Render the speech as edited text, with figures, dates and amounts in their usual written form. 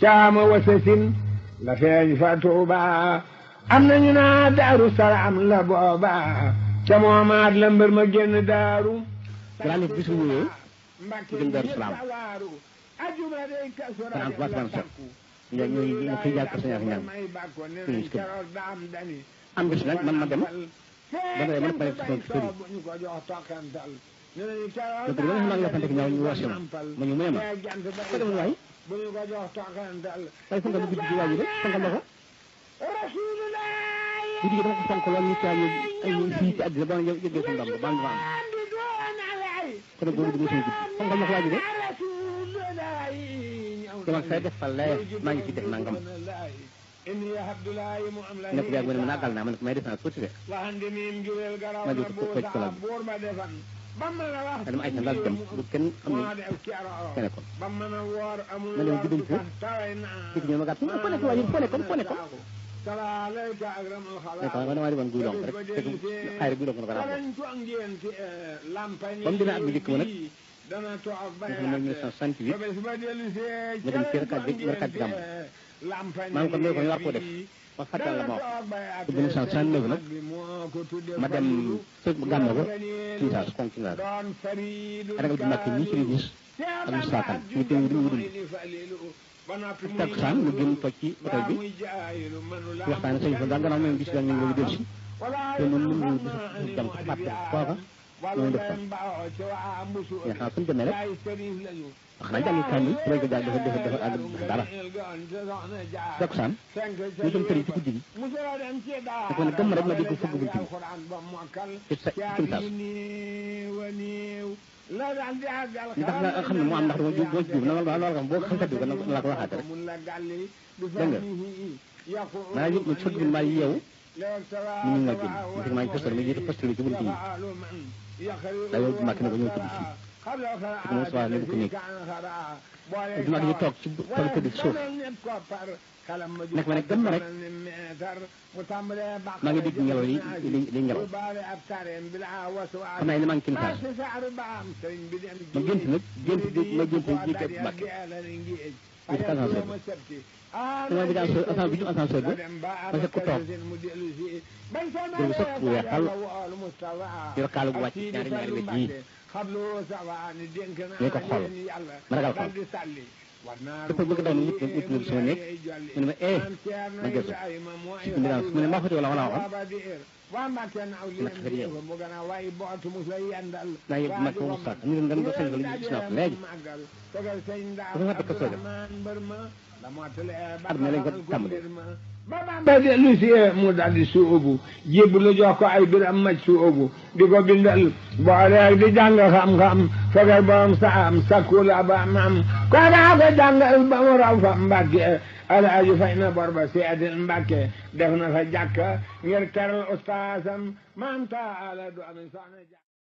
caama wasasin la feeñ fa Tuuba am nañu naa Daaru Salaam la booba ca moomaat la mbër ma génn daaru gannaaw nit bisu ñëwee jëm Daaru Salaam fanaan fa fanaan set ñooy ñu koy jàpp sa ñaar ñaan ñu ci kër am bis nag man ma dem ba nga mën a pare ci kër yi donc loolu maa ngi la fante ñaaw ñu woosi ma ñu may ma ko dem waay waaye fu nga mu guddi gi waay rek fa nga ma ko guddi gi dama ko fonk lool ñu caay ay fii ci àddina ba nga yëgee suñu ndam ba nga am ko dem boobu di suñu guddi fa nga ma ko waay de dama fay def fa lay maa ngi ci def nangam ne ko yàgg ma ne ma naagal naa ma ne ko may def naa tuuti de ma jóg ko ko ci ko laaj dama ay tan daal dem bu kenn xam ne kene kon ma dem di dem fi ci ñu ma gàtt ko ne ko waji ko ne ko ne ko ma dama di woon guy long rek te xayri guy long ko raam bam dina at bu jëkk ma nag mo 1968 ma dem ci rekat bi gam maa ngi ko ne ko ñu war ko def ma fàttal la ma wax 1969 nag ma dem fekk gàmm ko ci saa kon ci naa ada nga di makki ñi ci gis ak Moussa ñu teew di wudul tak san mu gën tok ci hôtel bi waxtaan sëñ fa gannaaw même gis dañu ngi del ci te ñu ñu gis dem ko fàtte foofa ñu def ya xa suñu demee rek xana jàngi kan yi ko jàng dafa ak dara tak san ñu dem tëri ci guddi gi ko ne gëm rek ma dégg fugg bu ci sa ci tass ndax nga xam ne moo am ndax dama boo ci jub na loolu xam boo xam kaddu ko la ko waxaat rek dégg nga maa ngi ñu fëgg maa yeew ñu nga jëm ndax maa ngi postal mi jiitu postal ci buntu yi da yow màkk na ko ñëw tudd fii ci mo soir ne ko nekk di mag yi toog ci tool tëdd suuf nekk ma ne gëm rek maa ngi dégg ngelaw li ngelaw xam naa ne maa ngi kin taas ma gént nag gént jiite Mbàkke ci ascenseur bi dama digg ascenseur bi ñu ascenseur bi ma fekk ko toog dégg sëpp bu weex xal yor kaala bu wàcc ñaari wet yi ñu ko xool ma ragal xool dafa bëgg daw wut sama nekk mu ne ma ma gëstu ci mu ne ma fati wala waxoon ma xëy yow naa yëg ma ko sax ñu ngeen do sëñ la gis naa ko léegi dafa fàtte ko soo dem at ma lañ ko tàmbali ba dellu si mu daldi suubu jébbu lu jox ko ay biram maj suubu di ko bindal boole ak di jàng xam-xam fegal borom saam sakula ba mam ko daa ko jàngal ba mu raw fa Mbàkke Alaaji fay na bor ba seedil Mbàkke def na fa jàkka ngir teral ustaasam maam taala du am soxna